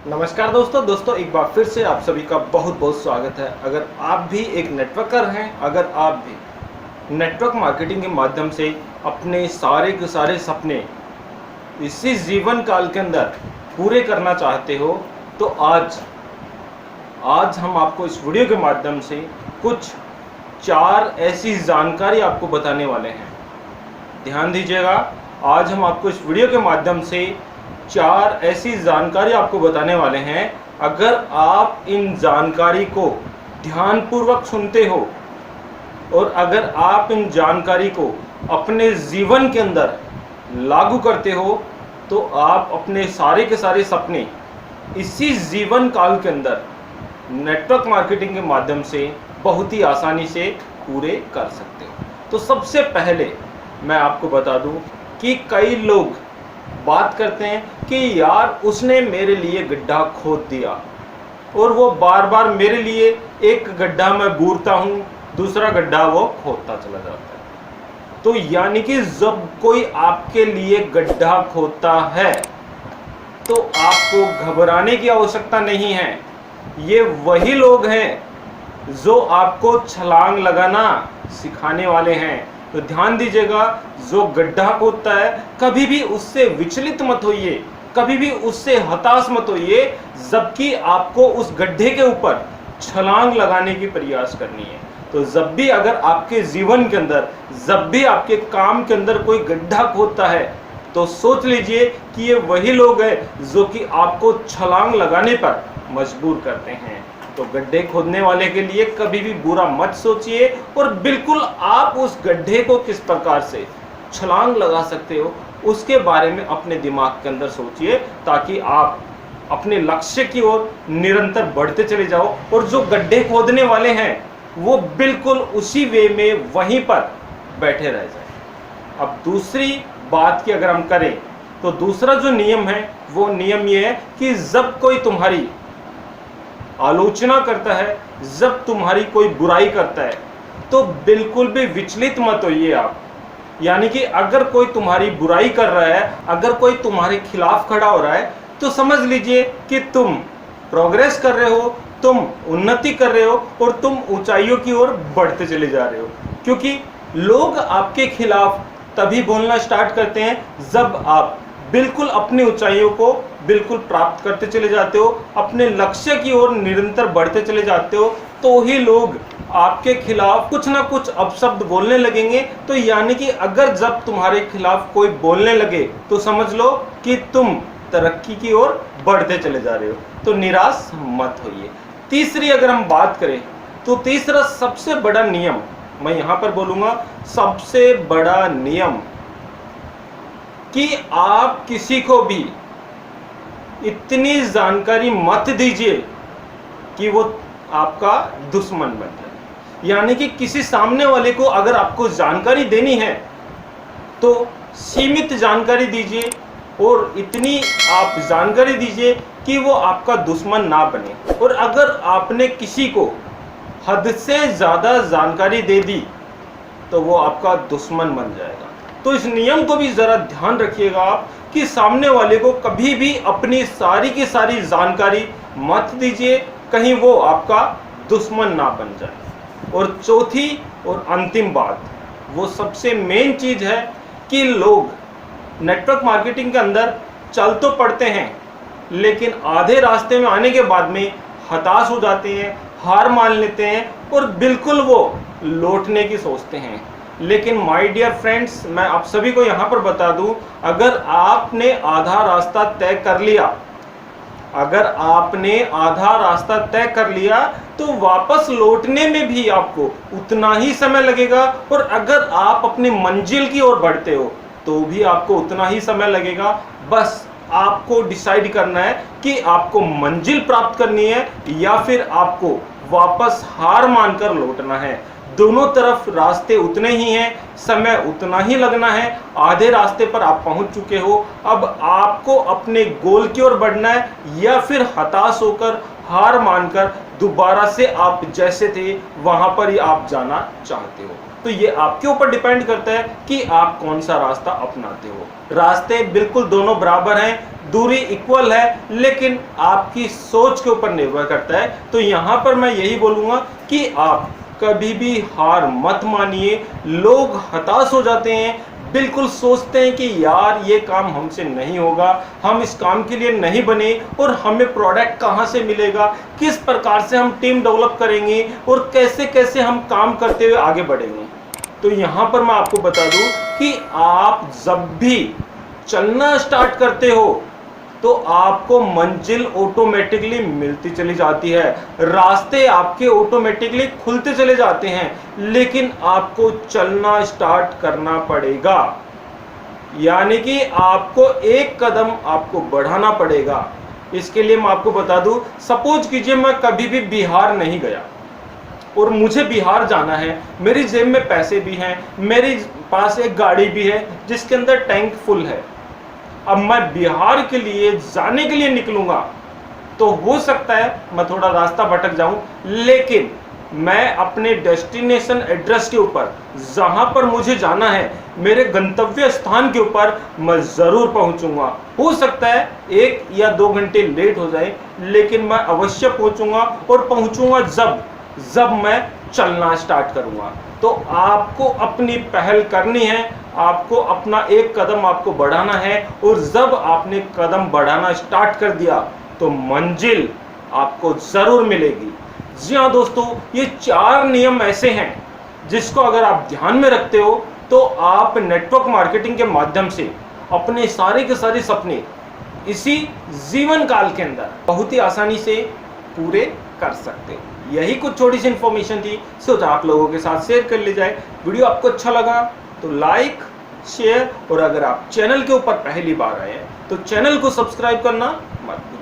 नमस्कार दोस्तों एक बार फिर से आप सभी का बहुत बहुत स्वागत है। अगर आप भी एक नेटवर्कर हैं, अगर आप भी नेटवर्क मार्केटिंग के माध्यम से अपने सारे के सारे सपने इसी जीवन काल के अंदर पूरे करना चाहते हो, तो आज हम आपको इस वीडियो के माध्यम से कुछ 4 ऐसी जानकारी आपको बताने वाले हैं। ध्यान दीजिएगा, आज हम आपको इस वीडियो के माध्यम से 4 ऐसी जानकारी आपको बताने वाले हैं। अगर आप इन जानकारी को ध्यानपूर्वक सुनते हो और अगर आप इन जानकारी को अपने जीवन के अंदर लागू करते हो, तो आप अपने सारे के सारे सपने इसी जीवन काल के अंदर नेटवर्क मार्केटिंग के माध्यम से बहुत ही आसानी से पूरे कर सकते हो। तो सबसे पहले मैं आपको बता दूं कि कई लोग बात करते हैं कि यार उसने मेरे लिए गड्ढा खोद दिया और वो बार बार मेरे लिए एक गड्ढा मैं बूरता हूँ, दूसरा गड्ढा वो खोदता चला जाता है। तो यानी कि जब कोई आपके लिए गड्ढा खोदता है तो आपको घबराने की आवश्यकता नहीं है। ये वही लोग हैं जो आपको छलांग लगाना सिखाने वाले हैं। तो ध्यान दीजिएगा, जो गड्ढा खोदता है कभी भी उससे विचलित मत होइए, कभी भी उससे हताश मत होइए, जबकि आपको उस गड्ढे के ऊपर छलांग लगाने की प्रयास करनी है। तो जब भी अगर आपके जीवन के अंदर, जब भी आपके काम के अंदर कोई गड्ढा खोदता है, तो सोच लीजिए कि ये वही लोग हैं जो कि आपको छलांग लगाने पर मजबूर करते हैं। तो गड्ढे खोदने वाले के लिए कभी भी बुरा मत सोचिए और बिल्कुल आप उस गड्ढे को किस प्रकार से छलांग लगा सकते हो उसके बारे में अपने दिमाग के अंदर सोचिए, ताकि आप अपने लक्ष्य की ओर निरंतर बढ़ते चले जाओ और जो गड्ढे खोदने वाले हैं वो बिल्कुल उसी वे में वहीं पर बैठे रह जाए। अब दूसरी बात की अगर हम करें तो दूसरा जो नियम है वो नियम ये है कि जब कोई तुम्हारी आलोचना करता है, जब तुम्हारी कोई बुराई करता है, तो बिल्कुल भी विचलित मत होइए आप। यानी कि अगर कोई तुम्हारी बुराई कर रहा है, अगर कोई तुम्हारे खिलाफ खड़ा हो रहा है, तो समझ लीजिए कि तुम प्रोग्रेस कर रहे हो, तुम उन्नति कर रहे हो और तुम ऊंचाइयों की ओर बढ़ते चले जा रहे हो। क्योंकि लोग आपके खिलाफ तभी बोलना स्टार्ट करते हैं जब आप बिल्कुल अपनी ऊंचाइयों को बिल्कुल प्राप्त करते चले जाते हो, अपने लक्ष्य की ओर निरंतर बढ़ते चले जाते हो, तो ही लोग आपके खिलाफ कुछ ना कुछ अपशब्द बोलने लगेंगे। तो यानी कि अगर जब तुम्हारे खिलाफ कोई बोलने लगे तो समझ लो कि तुम तरक्की की ओर बढ़ते चले जा रहे हो। तो निराश मत होइए। तीसरी अगर हम बात करें तो तीसरा सबसे बड़ा नियम, मैं यहां पर बोलूंगा सबसे बड़ा नियम, कि आप किसी को भी इतनी जानकारी मत दीजिए कि वो आपका दुश्मन बन जाए। यानी कि किसी सामने वाले को अगर आपको जानकारी देनी है तो सीमित जानकारी दीजिए और इतनी आप जानकारी दीजिए कि वो आपका दुश्मन ना बने। और अगर आपने किसी को हद से ज़्यादा जानकारी दे दी तो वो आपका दुश्मन बन जाएगा। तो इस नियम को भी ज़रा ध्यान रखिएगा आप कि सामने वाले को कभी भी अपनी सारी की सारी जानकारी मत दीजिए, कहीं वो आपका दुश्मन ना बन जाए। और चौथी और अंतिम बात, वो सबसे मेन चीज़ है कि लोग नेटवर्क मार्केटिंग के अंदर चल तो पड़ते हैं, लेकिन आधे रास्ते में आने के बाद में हताश हो जाते हैं, हार मान लेते हैं और बिल्कुल वो लौटने की सोचते हैं। लेकिन माय डियर फ्रेंड्स, मैं आप सभी को यहाँ पर बता दूं, अगर आपने आधा रास्ता तय कर लिया, अगर आपने आधा रास्ता तय कर लिया तो वापस लौटने में भी आपको उतना ही समय लगेगा, और अगर आप अपनी मंजिल की ओर बढ़ते हो तो भी आपको उतना ही समय लगेगा। बस आपको डिसाइड करना है कि आपको मंजिल प्राप्त करनी है या फिर आपको वापस हार मानकर लौटना है। दोनों तरफ रास्ते उतने ही हैं, समय उतना ही लगना है। आधे रास्ते पर आप पहुंच चुके हो, अब आपको अपने गोल की ओर बढ़ना है या फिर हताश होकर हार मानकर दोबारा से आप जैसे थे वहां पर ही आप जाना चाहते हो। तो ये आपके ऊपर डिपेंड करता है कि आप कौन सा रास्ता अपनाते हो। रास्ते बिल्कुल दोनों बराबर हैं, दूरी इक्वल है, लेकिन आपकी सोच के ऊपर निर्भर करता है। तो यहाँ पर मैं यही बोलूँगा कि आप कभी भी हार मत मानिए। लोग हताश हो जाते हैं, बिल्कुल सोचते हैं कि यार ये काम हमसे नहीं होगा, हम इस काम के लिए नहीं बने, और हमें प्रोडक्ट कहाँ से मिलेगा, किस प्रकार से हम टीम डेवलप करेंगे और कैसे कैसे हम काम करते हुए आगे बढ़ेंगे। तो यहाँ पर मैं आपको बता दूं कि आप जब भी चलना स्टार्ट करते हो तो आपको मंजिल ऑटोमेटिकली मिलती चली जाती है, रास्ते आपके ऑटोमेटिकली खुलते चले जाते हैं, लेकिन आपको चलना स्टार्ट करना पड़ेगा। यानी कि आपको एक कदम आपको बढ़ाना पड़ेगा। इसके लिए मैं आपको बता दूं, सपोज कीजिए मैं कभी भी बिहार नहीं गया और मुझे बिहार जाना है, मेरी जेब में पैसे भी हैं, मेरे पास एक गाड़ी भी है जिसके अंदर टैंक फुल है। अब मैं बिहार के लिए जाने के लिए निकलूंगा तो हो सकता है मैं थोड़ा रास्ता भटक जाऊं, लेकिन मैं अपने डेस्टिनेशन एड्रेस के ऊपर, जहां पर मुझे जाना है, मेरे गंतव्य स्थान के ऊपर मैं जरूर पहुंचूंगा। हो सकता है 1 या 2 घंटे लेट हो जाए, लेकिन मैं अवश्य पहुंचूंगा, और पहुंचूंगा जब मैं चलना स्टार्ट करूंगा। तो आपको अपनी पहल करनी है, आपको अपना एक कदम आपको बढ़ाना है, और जब आपने कदम बढ़ाना स्टार्ट कर दिया तो मंजिल आपको जरूर मिलेगी। जी हाँ दोस्तों, ये 4 नियम ऐसे हैं जिसको अगर आप ध्यान में रखते हो तो आप नेटवर्क मार्केटिंग के माध्यम से अपने सारे के सारे सपने इसी जीवन काल के अंदर बहुत ही आसानी से पूरे कर सकते हो। यही कुछ छोटी सी इंफॉर्मेशन थी, सोचा आप लोगों के साथ शेयर कर ली जाए। वीडियो आपको अच्छा लगा तो लाइक, शेयर, और अगर आप चैनल के ऊपर पहली बार आए हैं तो चैनल को सब्सक्राइब करना मत भूलिए।